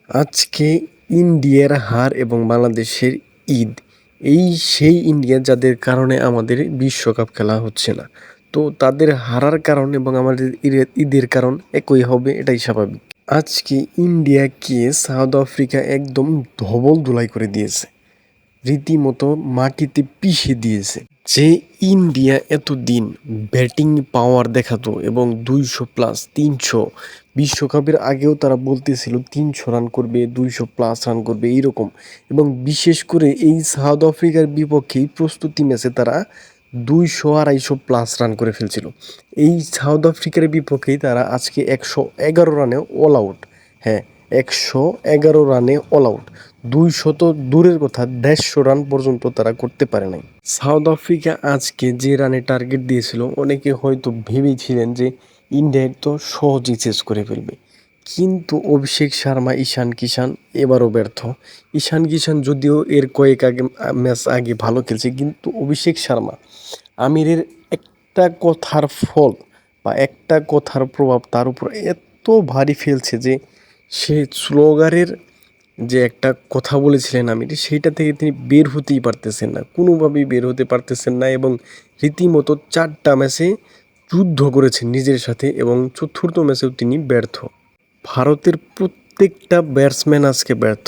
আজকে ইন্ডিয়ার হার এবং বাংলাদেশের ঈদ, এই সেই ইন্ডিয়া যাদের কারণে আমাদের বিশ্বকাপ খেলা হচ্ছে না। তো তাদের হারার কারণ এবং আমাদের ঈদের কারণ একই হবে, এটাই স্বাভাবিক। আজকে ইন্ডিয়াকে সাউথ আফ্রিকা একদম ধবল ধুলাই করে দিয়েছে, রীতিমতো মাটিতে পিষে দিয়েছে। যে ইন্ডিয়া এতদিন ব্যাটিং পাওয়ার দেখাতো এবং 200+ 300, বিশ্বকাপের আগেও তারা বলতেছিল 300 রান করবে, 200+ রান করবে এইরকম। এবং বিশেষ করে এই সাউথ আফ্রিকার বিপক্ষেই প্রস্তুতি ম্যাচে তারা 200 250+ রান করে ফেলছিল। এই সাউথ আফ্রিকার বিপক্ষেই তারা আজকে 111 রানে অল আউট। হ্যাঁ, 111 রানে অল আউট। 200 তো দূরের কথা, 150 রান পর্যন্ত তারা করতে পারে নাই। সাউথ আফ্রিকা আজকে যে রানে টার্গেট দিয়েছিল, অনেকে হয়তো ভেবেছিলেন যে ইন্ডিয়া তো সহজেই চেস করে ফেলবে। কিন্তু অভিষেক শর্মা, ঈশান কিষান এবারও ব্যর্থ। ঈশান কিষান যদিও এর কয়েক ম্যাচ আগে ভালো খেলছে, কিন্তু অভিষেক শর্মা, আমিরের একটা কথার ফল বা একটা কথার প্রভাব তার উপর এত ভারী ফেলছে যে সে স্লোগারের যে একটা কথা বলেছিলেন আমির, সেইটা থেকে তিনি বের হতেই পারতেছেন না, কোনোভাবেই বের হতে পারতেছেন না। এবং রীতিমতো 4টা ম্যাচে যুদ্ধ করেছেন নিজের সাথে এবং চতুর্থ ম্যাচেও তিনি ব্যর্থ। ভারতের প্রত্যেকটা ব্যাটসম্যান আজকে ব্যর্থ।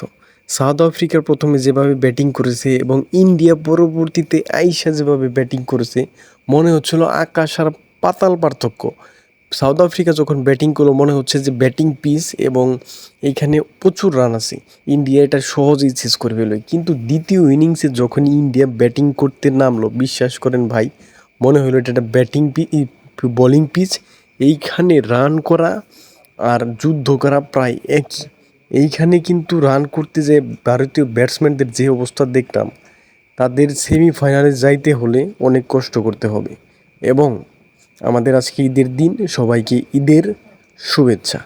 সাউথ আফ্রিকার প্রথমে যেভাবে ব্যাটিং করেছে এবং ইন্ডিয়া পরবর্তীতে আইসা যেভাবে ব্যাটিং করেছে, মনে হচ্ছিল আকাশ আর পাতাল পার্থক্য। সাউথ আফ্রিকা যখন ব্যাটিং করলো মনে হচ্ছে যে ব্যাটিং পিচ এবং এইখানে প্রচুর রান আছে, ইন্ডিয়া এটা সহজেই চেস করে ফেলবে। কিন্তু দ্বিতীয় ইনিংসে যখন ইন্ডিয়া ব্যাটিং করতে নামলো, বিশ্বাস করেন ভাই, মনে হলো এটা একটা বোলিং পিচ। এইখানে রান করা আর যুদ্ধ করা প্রায় একই। এইখানে কিন্তু রান করতে যে ভারতীয় ব্যাটসম্যানদের যে অবস্থা দেখলাম, তাদের সেমিফাইনালে যাইতে হলে অনেক কষ্ট করতে হবে। এবং আমাদের আজকে ঈদের দিন, সবাইকে ঈদের শুভেচ্ছা।